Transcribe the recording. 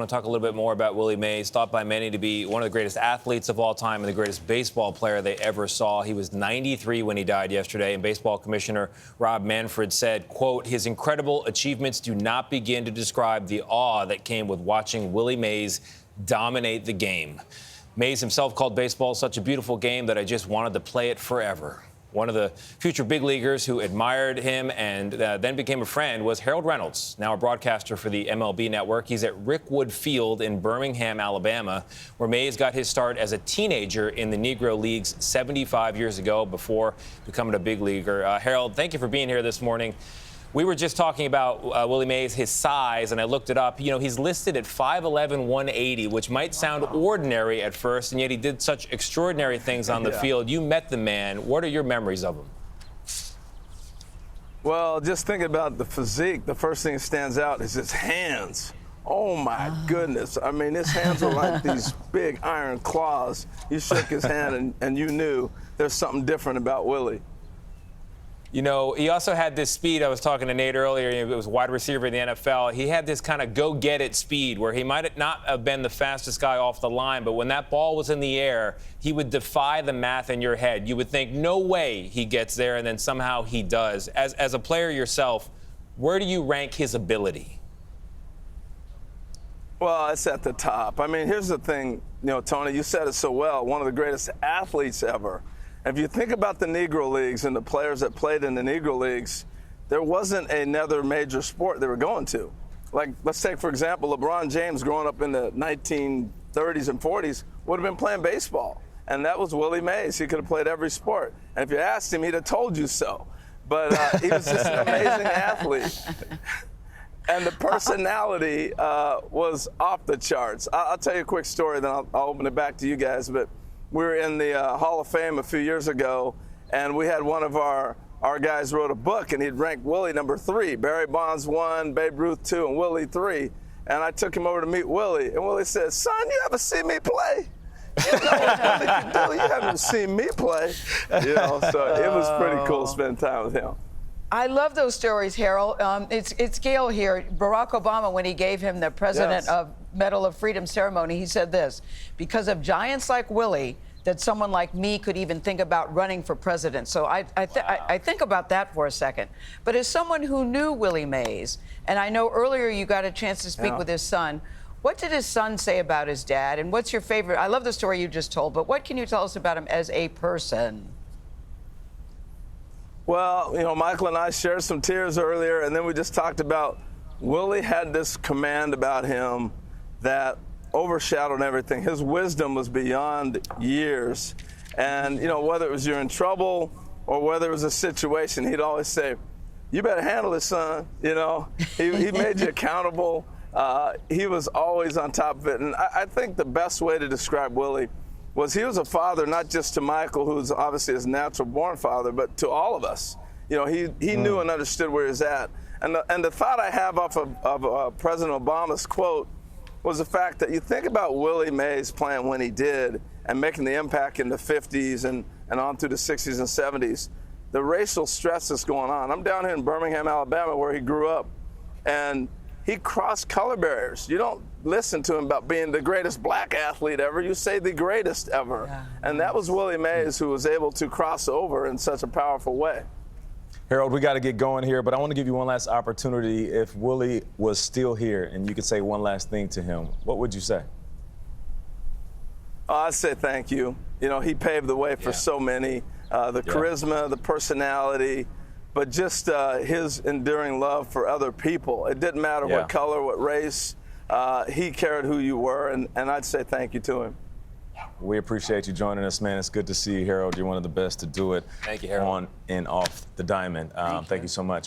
want to talk a little bit more about Willie Mays, thought by many to be one of the greatest athletes of all time and the greatest baseball player they ever saw. He was 93 when he died yesterday, and Baseball Commissioner Rob Manfred said, quote, his incredible achievements do not begin to describe the awe that came with watching Willie Mays dominate the game. Mays himself called baseball such a beautiful game that I just wanted to play it forever. One of the future big leaguers who admired him and then became a friend was Harold Reynolds, now a broadcaster for the MLB Network. He's at Rickwood Field in Birmingham, Alabama, where Mays got his start as a teenager in the Negro Leagues 75 years ago before becoming a big leaguer. Harold, thank you for being here this morning. We were just talking about Willie Mays, his size, and I looked it up. You know, he's listed at 5'11", 180, which might sound ordinary at first, and yet he did such extraordinary things on the field. You met the man. What are your memories of him? Well, just thinking about the physique, the first thing that stands out is his hands. Oh, my goodness. I mean, his hands were like these big iron claws. You shook his hand, and you knew there's something different about Willie. You know, he also had this speed. I was talking to Nate earlier. He was a wide receiver in the NFL. He had this kind of go-get-it speed where he might not have been the fastest guy off the line, but when that ball was in the air, he would defy the math in your head. You would think, no way he gets there, and then somehow he does. As a player yourself, where do you rank his ability? Well, it's at the top. I mean, here's the thing, you know, Tony, you said it so well, one of the greatest athletes ever. If you think about the Negro Leagues and the players that played in the Negro Leagues, there wasn't another major sport they were going to. Like, let's take, for example, LeBron James growing up in the 1930s and 40s would have been playing baseball. And that was Willie Mays. He could have played every sport. And if you asked him, he'd have told you so. But he was just an amazing athlete. And the personality was off the charts. I'll tell you a quick story, then I'll open it back to you guys. But we were in the Hall of Fame a few years ago, and we had one of our guys wrote a book, and he'd ranked Willie number 3. Barry Bonds 1, Babe Ruth 2, and Willie 3. And I took him over to meet Willie, and Willie said, son, you ever seen me play? You know what Willie can do? You haven't seen me play. You know, so it was pretty cool spending time with him. I love those stories, Harold. It's Gayle here. Barack Obama, when he gave him the President of Medal of Freedom ceremony, he said this, because of giants like Willie, that someone like me could even think about running for president. So I think about that for a second. But as someone who knew Willie Mays, and I know earlier you got a chance to speak with his son, what did his son say about his dad? And what's your favorite? I love the story you just told, but what can you tell us about him as a person? Well, you know, Michael and I shared some tears earlier, and then we just talked about Willie had this command about him that overshadowed everything. His wisdom was beyond years. And, you know, whether it was you're in trouble or whether it was a situation, he'd always say, you better handle it, son. You know, he made you accountable. He was always on top of it. And I think the best way to describe Willie was he was a father not just to Michael, who's obviously his natural-born father, but to all of us. You know, he knew and understood where he's at. And the thought I have off of President Obama's quote was the fact that you think about Willie Mays playing when he did and making the impact in the 50s and on through the 60s and 70s, the racial stress that's going on. I'm down here in Birmingham, Alabama, where he grew up, and he crossed color barriers. You don't listen to him about being the greatest black athlete ever. You say the greatest ever. Yeah. And that was Willie Mays, who was able to cross over in such a powerful way. Harold, we got to get going here, but I want to give you one last opportunity. If Willie was still here and you could say one last thing to him, what would you say? Oh, I'd say thank you. You know, he paved the way for so many. The charisma, the personality, but just his enduring love for other people. It didn't matter what color, what race. He cared who you were, and I'd say thank you to him. We appreciate you joining us, man. It's good to see you, Harold. You're one of the best to do it. Thank you, Harold. On and off the diamond. Thank you so much.